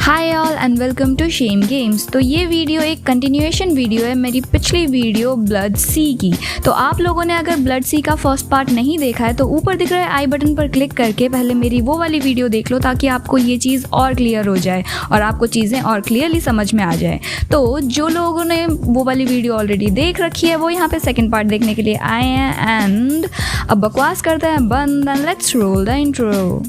Hi all and welcome to shame games. तो ये video एक कंटिन्यूएशन वीडियो है मेरी पिछली वीडियो ब्लड सी की। तो आप लोगों ने अगर ब्लड सी का फर्स्ट पार्ट नहीं देखा है तो ऊपर दिख रहे आई बटन पर क्लिक करके पहले मेरी वो वाली वीडियो देख लो, ताकि आपको ये चीज़ और क्लियर हो जाए और आपको चीज़ें और क्लियरली समझ में आ जाए। तो जो लोगों ने वो वाली वीडियो ऑलरेडी देख रखी है वो यहाँ पे सेकेंड पार्ट देखने के लिए आए हैं। एंड अब बकवास करते हैं बंद and let's roll the intro.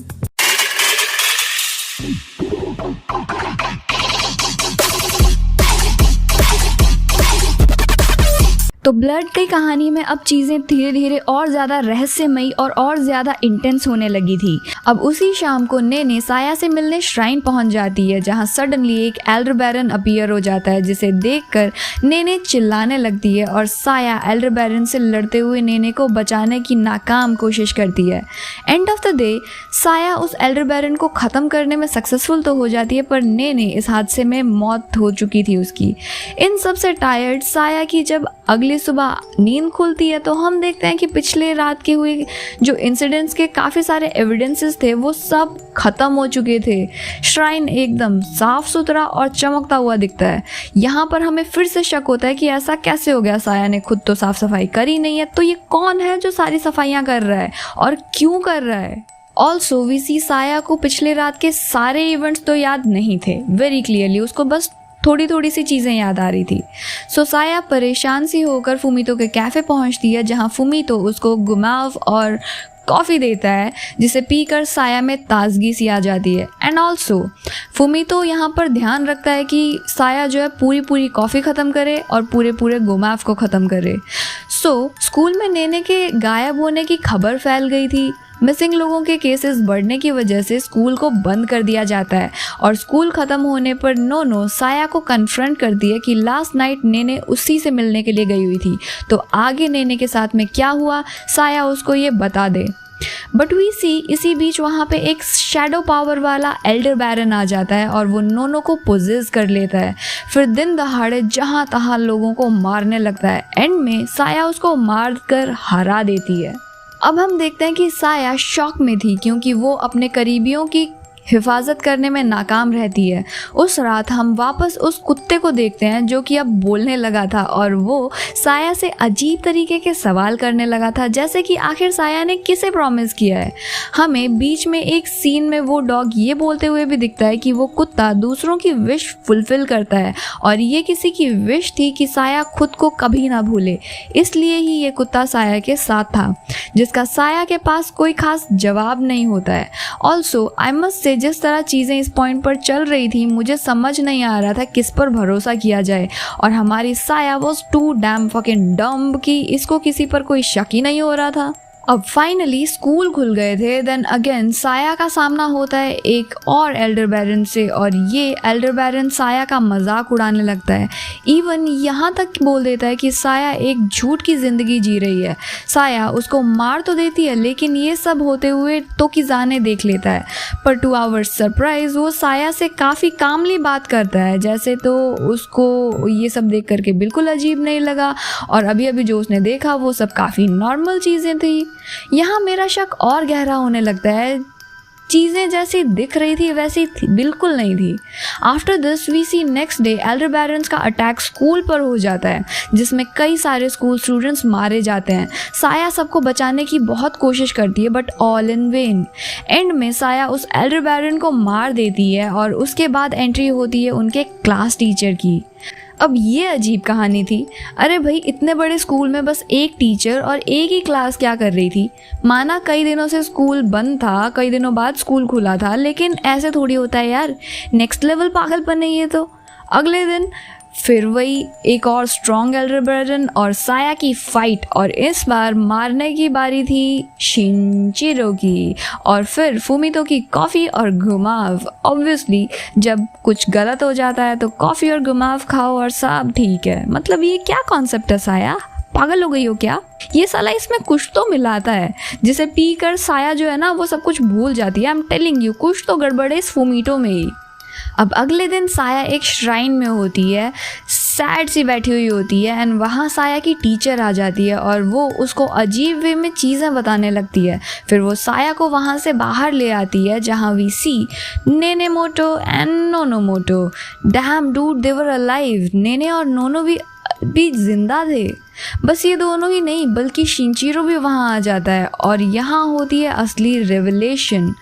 तो ब्लड की कहानी में अब चीज़ें धीरे धीरे और ज़्यादा रहस्यमयी और ज़्यादा इंटेंस होने लगी थी। अब उसी शाम को नेने साया से मिलने श्राइन पहुंच जाती है, जहां सडनली एक एल्डर बैरन अपीयर हो जाता है, जिसे देखकर नेने चिल्लाने लगती है और साया एल्डर बैरन से लड़ते हुए नेने को बचाने की नाकाम कोशिश करती है। एंड ऑफ द डे साया उस एल्डर बैरन को ख़त्म करने में सक्सेसफुल तो हो जाती है, पर नेने इस हादसे में मौत हो चुकी थी उसकी। इन सब से टायर्ड साया की जब अगली सुबह नींद खुलती है तो हम देखते हैं कि पिछले रात के हुए जो इंसिडेंट्स के काफ़ी सारे एविडेंसेस थे वो सब ख़त्म हो चुके थे। श्राइन एकदम साफ सुथरा और चमकता हुआ दिखता है। यहाँ पर हमें फिर से शक होता है कि ऐसा कैसे हो गया, साया ने खुद तो साफ सफाई करी नहीं है, तो ये कौन है जो सारी सफाइयाँ कर रहा है और क्यों कर रहा है। ऑल्सो वी सी साया को पिछले रात के सारे इवेंट्स तो याद नहीं थे वेरी क्लियरली, उसको बस थोड़ी थोड़ी सी चीज़ें याद आ रही थी। सो साया परेशान सी होकर फुमीतो के कैफ़े पहुंचती है, जहां फुमीतो उसको गुमाव और कॉफ़ी देता है, जिसे पीकर साया में ताजगी सी आ जाती है। एंड ऑल्सो फुमीतो यहाँ पर ध्यान रखता है कि साया जो है पूरी कॉफ़ी ख़त्म करे और पूरे गुमाव को ख़त्म करे। सो स्कूल में नेने के गायब होने की खबर फैल गई थी। मिसिंग लोगों के केसेस बढ़ने की वजह से स्कूल को बंद कर दिया जाता है और स्कूल ख़त्म होने पर नोनो साया को कन्फ्रंट करती है कि लास्ट नाइट नेने उसी से मिलने के लिए गई हुई थी, तो आगे नेने के साथ में क्या हुआ साया उसको ये बता दे। बट वी सी इसी बीच वहाँ पे एक शैडो पावर वाला एल्डर बैरन आ जाता है और वो नोनो को पोजेस कर लेता है। फिर दिन दहाड़े जहाँ तहाँ लोगों को मारने लगता है। एंड में साया उसको मार कर हरा देती है। अब हम देखते हैं कि साया शॉक में थी क्योंकि वो अपने करीबियों की हिफाजत करने में नाकाम रहती है। उस रात हम वापस उस कुत्ते को देखते हैं जो कि अब बोलने लगा था और वो साया से अजीब तरीके के सवाल करने लगा था, जैसे कि आखिर साया ने किसे प्रॉमिस किया है। हमें बीच में एक सीन में वो डॉग ये बोलते हुए भी दिखता है कि वो कुत्ता दूसरों की विश फुलफिल करता है और ये किसी की विश थी कि साया खुद को कभी ना भूले, इसलिए ही ये कुत्ता साया के साथ था, जिसका साया के पास कोई खास जवाब नहीं होता है। ऑल्सो आई मस्ट से जिस तरह चीज़ें इस पॉइंट पर चल रही थी मुझे समझ नहीं आ रहा था किस पर भरोसा किया जाए, और हमारी साया was too damn fucking dumb कि इसको किसी पर कोई शक ही नहीं हो रहा था। अब फाइनली स्कूल खुल गए थे। देन अगेन साया का सामना होता है एक और एल्डर बैरन से और ये एल्डर बैरन साया का मजाक उड़ाने लगता है। इवन यहाँ तक बोल देता है कि साया एक झूठ की ज़िंदगी जी रही है। साया उसको मार तो देती है लेकिन ये सब होते हुए तो की जाने देख लेता है, पर टू आवर सरप्राइज वो साया से काफ़ी कामली बात करता है, जैसे तो उसको ये सब देख करके बिल्कुल अजीब नहीं लगा और अभी अभी जो उसने देखा वो सब काफ़ी नॉर्मल चीज़ें थी। यहाँ मेरा शक और गहरा होने लगता है, चीज़ें जैसी दिख रही थी वैसी बिल्कुल नहीं थी। After this we see next day elder barons का अटैक स्कूल पर हो जाता है, जिसमें कई सारे स्कूल स्टूडेंट्स मारे जाते हैं। साया सबको बचाने की बहुत कोशिश करती है but all in when. And में साया उस एल्डर बैरन को मार देती है और उसके बाद एंट्री होती है उनके क्लास टीचर की। अब ये अजीब कहानी थी। अरे भाई, इतने बड़े स्कूल में बस एक टीचर और एक ही क्लास क्या कर रही थी। माना कई दिनों से स्कूल बंद था, कई दिनों बाद स्कूल खुला था, लेकिन ऐसे थोड़ी होता है यार, नेक्स्ट लेवल पागलपन नहीं है। तो अगले दिन फिर वही एक और स्ट्रॉन्ग एल्डर बैरन और साया की फाइट, और इस बार मारने की बारी थी शिनचिरो की और फिर फुमीतो की कॉफ़ी और घुमाव। ऑब्वियसली जब कुछ गलत हो जाता है तो कॉफ़ी और घुमाव खाओ और सब ठीक है। मतलब ये क्या कॉन्सेप्ट है साया, पागल हो गई हो क्या? ये साला इसमें कुछ तो मिलाता है जिसे पी कर साया जो है ना वो सब कुछ भूल जाती है। आई एम टेलिंग यू, कुछ तो गड़बड़ है इस फुमीतो में ही। अब अगले दिन साया एक श्राइन में होती है। सैड सी बैठी हुई होती है एंड वहाँ साया की टीचर आ जाती है और वो उसको अजीब वे में चीज़ें बताने लगती है। फिर वो साया को वहाँ से बाहर ले आती है जहाँ we see Nenemoto and Nonomoto. Damn dude, they were alive. Nene और नोनो भी जिंदा थे। बस ये दोनों ही नहीं बल्कि शिनचीरो भी वहाँ आ जाता है और यहाँ होती है असली रेवलेशन।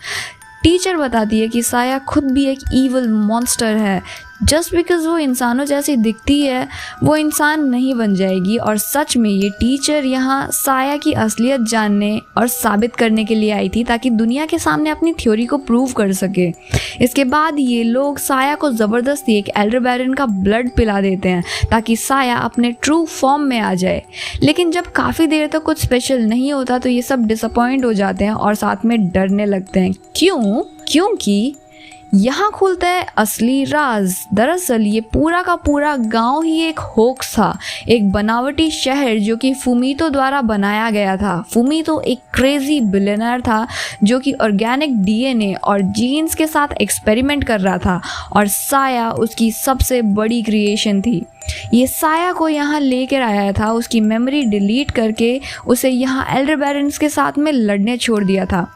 टीचर बताती है कि साया खुद भी एक ईवल मॉन्स्टर है। जस्ट बिकॉज वो इंसानों जैसी दिखती है वो इंसान नहीं बन जाएगी। और सच में ये टीचर यहाँ साया की असलियत जानने और साबित करने के लिए आई थी ताकि दुनिया के सामने अपनी थ्योरी को प्रूव कर सके। इसके बाद ये लोग साया को ज़बरदस्ती एक एल्डर बैरन का ब्लड पिला देते हैं ताकि साया अपने ट्रू फॉर्म में आ जाए। लेकिन जब काफ़ी देर तक कुछ स्पेशल नहीं होता तो ये सब डिसअपॉइंट हो जाते हैं और साथ में डरने लगते हैं। क्योंकि यहाँ खुलता है असली राज। दरअसल ये पूरा का पूरा गांव ही एक होक्स था, एक बनावटी शहर जो कि फुमीतो द्वारा बनाया गया था। फुमीतो एक क्रेजी बिलियनर था जो कि ऑर्गेनिक डीएनए और जीन्स के साथ एक्सपेरिमेंट कर रहा था और साया उसकी सबसे बड़ी क्रिएशन थी। ये साया को यहाँ लेकर आया था, उसकी मेमोरी डिलीट करके उसे यहाँ एल्डर बैरन्स के साथ में लड़ने छोड़ दिया था।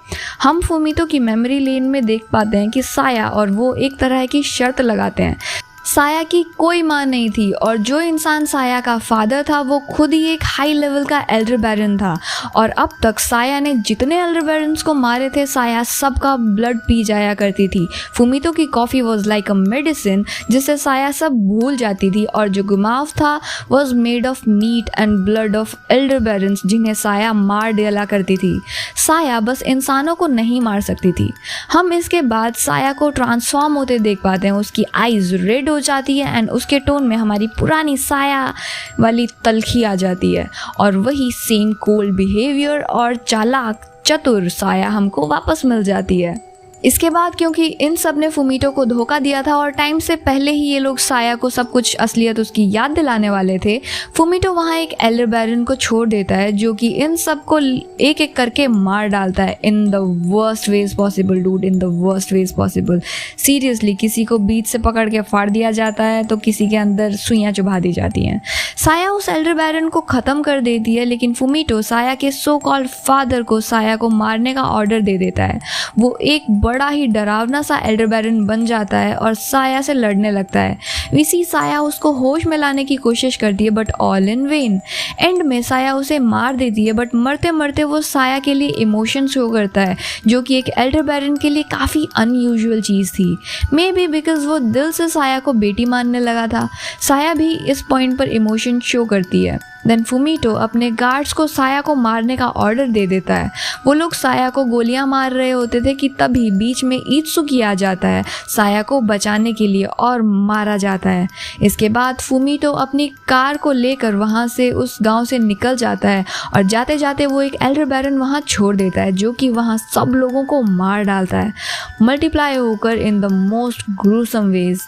हम फुमीतो की मेमोरी लेन में देख पाते हैं कि साया और वो एक तरह की शर्त लगाते हैं। साया की कोई माँ नहीं थी और जो इंसान साया का फादर था वो खुद ही एक हाई लेवल का एल्डर बैरन था। और अब तक साया ने जितने एल्डर बैरन्स को मारे थे साया सबका ब्लड पी जाया करती थी। फुमीतो की coffee was like a medicine जिससे साया सब भूल जाती थी और जो गुमाव था was made of meat and blood of Elder barons जिन्हें साया मार डाला करती थी। साया बस इंसानों को नहीं मार सकती थी। हम इसके बाद साया को ट्रांसफॉर्म होते देख पाते हैं। उसकी आइज रेड हो जाती है एंड उसके टोन में हमारी पुरानी साया वाली तलखी आ जाती है और वही सेम कोल्ड बिहेवियर और चालाक चतुर साया हमको वापस मिल जाती है। इसके बाद क्योंकि इन सब ने फुमीतो को धोखा दिया था और टाइम से पहले ही ये लोग साया को सब कुछ असलियत उसकी याद दिलाने वाले थे, फुमीतो वहाँ एक एल्डर बैरन को छोड़ देता है जो कि इन सब को एक एक करके मार डालता है in the worst ways possible dude, in the worst ways possible. Seriously किसी को बीच से पकड़ के फाड़ दिया जाता है तो किसी के अंदर सुइयाँ चुभा दी जाती हैं। साया उस एल्डर बैरन को ख़त्म कर देती है लेकिन फुमीतो साया के सो कॉल्ड फादर को साया को मारने का ऑर्डर दे देता है। वो एक बड़ा ही डरावना सा एल्डर बैरन बन जाता है और साया से लड़ने लगता है। वीसी साया उसको होश में लाने की कोशिश करती है but all in when. And में साया उसे मार देती है बट मरते मरते वो साया के लिए इमोशन शो करता है जो कि एक एल्डर बैरन के लिए काफ़ी अनयूजुअल चीज़ थी। मे बी बिकॉज वो दिल से साया को बेटी मानने लगा था। साया भी इस पॉइंट पर इमोशन शो करती है। देन फुमीतो अपने गार्ड्स को साया को मारने का ऑर्डर दे देता है। वो लोग साया को गोलियां मार रहे होते थे कि तभी बीच में इत्सुकी आ जाता है साया को बचाने के लिए और मारा जाता है। इसके बाद फुमीतो अपनी कार को लेकर वहाँ से उस गांव से निकल जाता है और जाते जाते वो एक एल्डर बैरन वहाँ छोड़ देता है जो कि वहाँ सब लोगों को मार डालता है मल्टीप्लाई होकर in the most gruesome ways.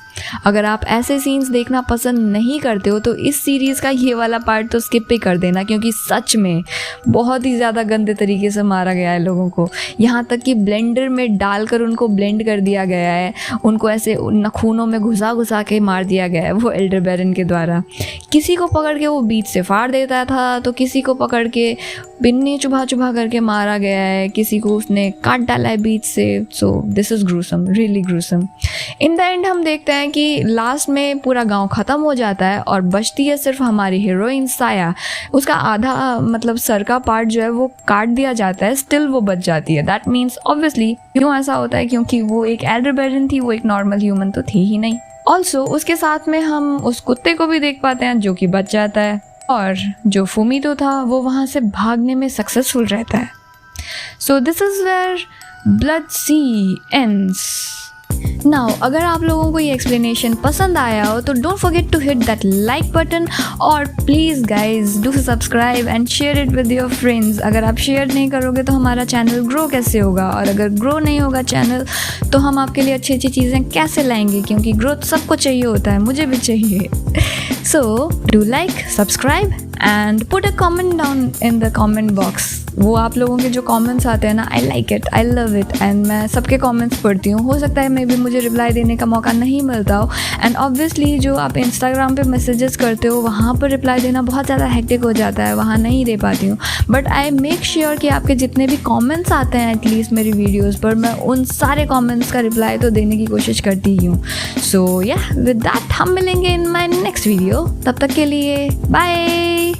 अगर आप ऐसे सीन्स देखना पसंद नहीं करते हो तो इस सीरीज़ का ये वाला पार्ट तो स्किप ही कर देना क्योंकि सच में बहुत ही ज़्यादा गंदे तरीके से मारा गया है लोगों को। यहाँ तक कि ब्लेंडर में डालकर उनको ब्लेंड कर दिया गया है, उनको ऐसे नखूनों में घुसा के मार दिया गया है वो एल्डर बैरन के द्वारा। किसी को पकड़ के वो बीच से फाड़ देता था तो किसी को पकड़ के पिन्नी चुभा करके मारा गया है, किसी को उसने काट डाला है बीच से। सो this is gruesome, really gruesome. In the end हम देखते हैं कि लास्ट में पूरा गांव ख़त्म हो जाता है और बचती है सिर्फ हमारी हीरोइन साया। उसका आधा मतलब सर का पार्ट जो है वो काट दिया जाता है, स्टिल वो बच जाती है। दैट मीन्स ऑब्वियसली क्यों ऐसा होता है, क्योंकि वो एक एल्डर बैरन थी, वो एक नॉर्मल ह्यूमन तो थी ही नहीं। ऑल्सो उसके साथ में हम उस कुत्ते को भी देख पाते हैं जो कि बच जाता है और जो फुमीतो था वो वहाँ से भागने में सक्सेसफुल रहता है। So this is where blood sea ends. Now अगर आप लोगों को ये एक्सप्लेनेशन पसंद आया हो तो don't forget to hit that like button और please guys do subscribe and share it with your friends. अगर आप शेयर नहीं करोगे तो हमारा चैनल ग्रो कैसे होगा, और अगर ग्रो नहीं होगा चैनल तो हम आपके लिए अच्छी अच्छी चीज़ें कैसे लाएंगे, क्योंकि ग्रोथ सबको चाहिए होता है, मुझे भी चाहिए। So do like, subscribe and put a comment down in the comment box. वो आप लोगों के जो कमेंट्स आते हैं ना, I like it, I love it, and मैं सबके कमेंट्स पढ़ती हूँ। हो सकता है मे बी मुझे रिप्लाई देने का मौका नहीं मिलता हो, एंड ऑब्वियसली जो आप इंस्टाग्राम पे मैसेजेस करते हो वहाँ पर रिप्लाई देना बहुत ज़्यादा हेक्टिक हो जाता है, वहाँ नहीं दे पाती हूँ। बट आई मेक श्योर कि आपके जितने भी कमेंट्स आते हैं एटलीस्ट मेरी वीडियोज़ पर, मैं उन सारे कमेंट्स का रिप्लाई तो देने की कोशिश करती ही हूँ। सो या विद दैट हम मिलेंगे इन माई नेक्स्ट वीडियो, तब तक के लिए बाय।